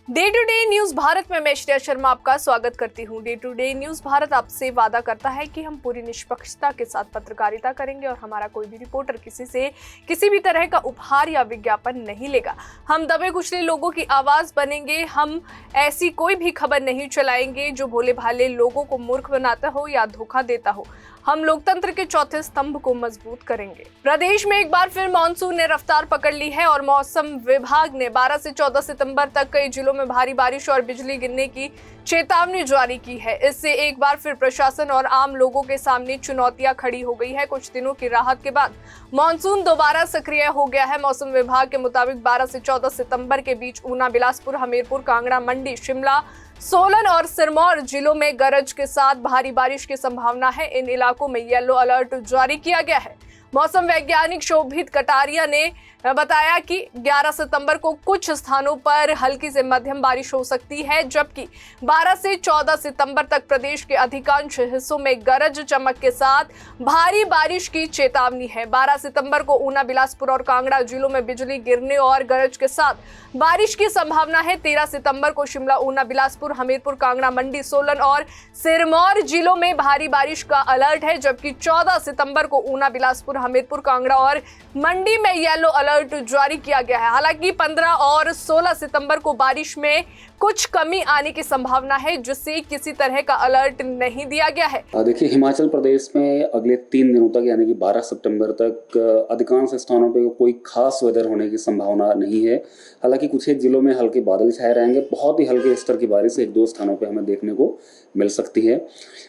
Day to Day News Bharat में मैं श्रेया शर्मा आपका स्वागत करती हूं। Day to Day News Bharat आपसे वादा करता है कि हम पूरी निष्पक्षता के साथ पत्रकारिता करेंगे और हमारा कोई भी रिपोर्टर किसी से किसी भी तरह का उपहार या विज्ञापन नहीं लेगा। हम दबे कुचले लोगों की आवाज बनेंगे। हम ऐसी कोई भी खबर नहीं चलाएंगे जो भोले भाले लोगों को मूर्ख बनाता हो या धोखा देता हो। हम लोकतंत्र के चौथे स्तंभ को मजबूत करेंगे। प्रदेश में एक बार फिर मानसून ने रफ्तार पकड़ ली है और मौसम विभाग ने 12 से 14 सितंबर तक कई जिलों में भारी बारिश और बिजली गिरने की चेतावनी जारी की है। इससे एक बार फिर प्रशासन और आम लोगों के सामने चुनौतियां खड़ी हो गई है। कुछ दिनों की राहत के बाद मानसून दोबारा सक्रिय हो गया है। मौसम विभाग के मुताबिक 12 से 14 सितंबर के बीच ऊना, बिलासपुर, हमीरपुर, कांगड़ा, मंडी, शिमला, सोलन और सिरमौर जिलों में गरज के साथ भारी बारिश की संभावना है। इन इलाकों में येलो अलर्ट जारी किया गया है। मौसम वैज्ञानिक शोभित कटारिया ने बताया कि 11 सितंबर को कुछ स्थानों पर हल्की से मध्यम बारिश हो सकती है, जबकि 12 से 14 सितंबर तक प्रदेश के अधिकांश हिस्सों में गरज चमक के साथ भारी बारिश की चेतावनी है। 12 सितंबर को ऊना, बिलासपुर और कांगड़ा जिलों में बिजली गिरने और गरज के साथ बारिश की संभावना है। 13 सितंबर को शिमला, ऊना, बिलासपुर, हमीरपुर, कांगड़ा, मंडी, सोलन और सिरमौर जिलों में भारी बारिश का अलर्ट है, जबकि 14 सितंबर को ऊना, बिलासपुर, हमीरपुर, कांगड़ा और मंडी में येलो अलर्ट जारी किया गया है। हालांकि 15 और 16 सितंबर को बारिश में कुछ कमी आने की संभावना है, जिससे किसी तरह का अलर्ट नहीं दिया गया है। देखिए, हिमाचल प्रदेश में अगले 3 दिनों तक यानी कि 12 सितंबर तक अधिकांश स्थानों पे कोई खास वेदर होने की संभावना नहीं है। हालांकि कुछ एक जिलों में हल्के बादल छाए रहेंगे। बहुत ही हल्के स्तर की बारिश 1-2 स्थानों पे हमें देखने को मिल सकती है।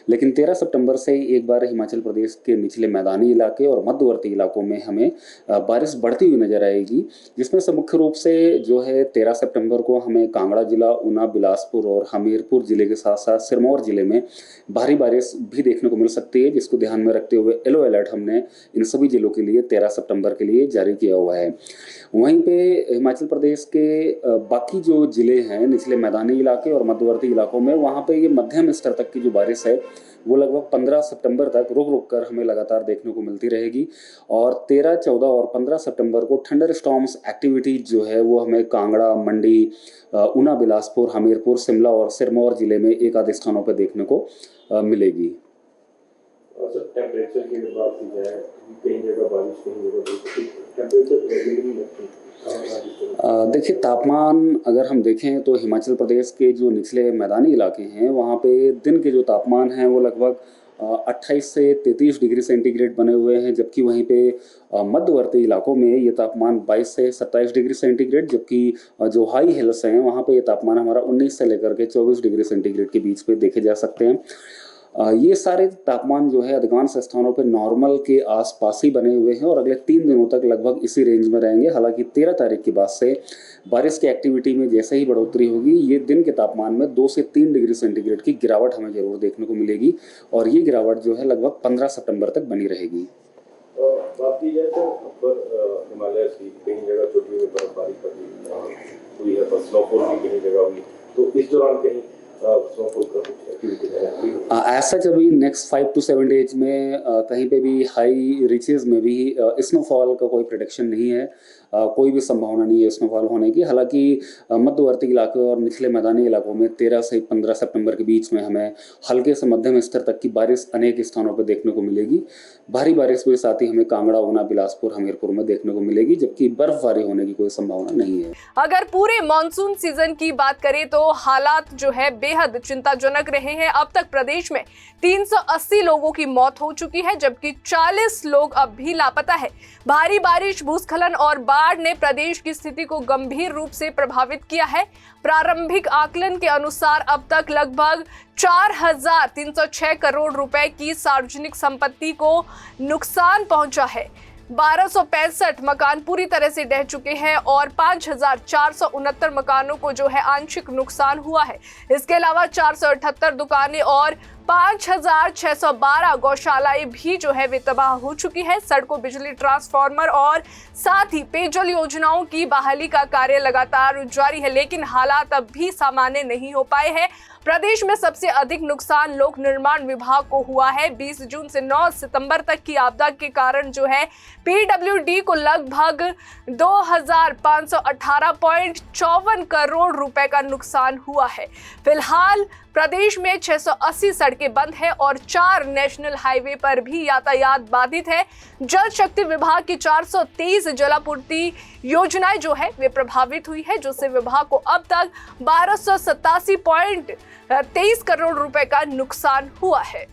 लेकिन 13 सितंबर से एक बार हिमाचल प्रदेश के निचले मैदानी इलाके और मध्यवर्ती इलाकों में हमें बारिश बढ़ती हुई नजर आएगी, जिसमें से मुख्य रूप से जो है 13 सितंबर को हमें कांगड़ा जिला, ऊना, बिलासपुर और हमीरपुर जिले के साथ साथ सिरमौर जिले में भारी बारिश भी देखने को मिल सकती है, जिसको ध्यान में रखते हुए येलो अलर्ट हमने इन सभी जिलों के लिए 13 सितंबर के लिए जारी किया हुआ है। वहीं पे हिमाचल प्रदेश के बाकी जो जिले हैं निचले मैदानी इलाके और मध्यवर्ती इलाकों में, वहाँ पे ये मध्यम स्तर तक की जो बारिश है वो लगभग 15 सितंबर तक रुक रुक कर हमें लगातार देखने को मिलती रहेगी। और 13, 14 और 15 सितंबर को थंडर स्टॉर्म्स एक्टिविटी जो है वो हमें कांगड़ा, मंडी, ऊना, बिलासपुर, हमीरपुर, शिमला और सिरमौर जिले में एक आध स्थानों पर देखने को मिलेगी। और सर, टेम्परेचर की बात की जाए, कहीं जगह बारिश, कहीं जगह टेम्परेचर देखिए, तापमान अगर हम देखें तो हिमाचल प्रदेश के जो निचले मैदानी इलाके हैं वहाँ पे दिन के जो तापमान हैं वो लगभग 28 से 33 डिग्री सेंटीग्रेड बने हुए हैं, जबकि वहीं पे मध्यवर्ती इलाकों में ये तापमान 22 से 27 डिग्री सेंटीग्रेड, जबकि जो हाई हिल्स हैं वहाँ पे ये तापमान हमारा 19 से लेकर के 24 डिग्री सेंटीग्रेड के बीच पे देखे जा सकते हैं। ये सारे तापमान जो है अधिकांश स्थानों पर नॉर्मल के आसपास ही बने हुए हैं और अगले 3 दिनों तक लगभग इसी रेंज में रहेंगे। हालांकि 13 तारीख के बाद से बारिश की एक्टिविटी में जैसे ही बढ़ोतरी होगी, ये दिन के तापमान में 2 से 3 डिग्री सेंटीग्रेड की गिरावट हमें जरूर देखने को मिलेगी और ये गिरावट जो है लगभग 15 सितंबर तक बनी रहेगी। बात की जाए तो ऊपर हिमालय की कई जगह छोटी हुई बर्फबारी हुई है, स्नोफॉल भी कहीं जगह हुई, तो इस दौरान कहीं ऐसा जब नेक्स्ट 5 to 7 डेज में कहीं पे भी हाई रीचेज में भी स्नोफॉल का कोई प्रेडिक्शन नहीं है, कोई भी संभावना नहीं है स्नोफॉल होने की। हालांकि मध्यवर्ती इलाकों और निचले मैदानी इलाकों में 13 से 15 सितंबर के बीच में हमें हल्के से मध्यम स्तर तक की बारिश अनेक स्थानों पर देखने को मिलेगी। भारी बारिश के साथ ही हमें कांगड़ा, ऊना, बिलासपुर, हमीरपुर में देखने को मिलेगी, जबकि बर्फबारी होने की कोई संभावना नहीं है। अगर पूरे मानसून सीजन की बात करें तो हालात जो है बेहद चिंताजनक रहे हैं। अब तक प्रदेश में 380 लोगों की मौत हो चुकी है, जबकि 40 लोग अब भी लापता है। भारी बारिश, भूस्खलन और बाढ़ ने प्रदेश की स्थिति को गंभीर रूप से प्रभावित किया है। प्रारंभिक आकलन के अनुसार अब तक लगभग 4,306 करोड़ रुपए की सार्वजनिक संपत्ति को नुकसान पहुंचा है। 1265 मकान पूरी तरह से ढह चुके हैं और 5,469 मकानों को जो है आंशिक नुकसान हुआ है। इसके अलावा 478 दुकानें और 5,612 गौशालाएं भी जो है वे तबाह हो चुकी है। सड़कों, बिजली, ट्रांसफार्मर और साथ ही पेयजल योजनाओं की बहाली का कार्य लगातार जारी है, लेकिन हालात अब भी सामान्य नहीं हो पाए हैं। प्रदेश में सबसे अधिक नुकसान लोक निर्माण विभाग को हुआ है। 20 जून से 9 सितंबर तक की आपदा के कारण जो है पीडब्ल्यूडी को लगभग 2,518.54 करोड़ रुपए का नुकसान हुआ है। फिलहाल प्रदेश में 680 सड़कें बंद है और 4 नेशनल हाईवे पर भी यातायात बाधित है। जल शक्ति विभाग की 423 जलापूर्ति योजनाएं जो है वे प्रभावित हुई है, जिससे विभाग को अब तक 1287.23 करोड़ रुपए का नुकसान हुआ है।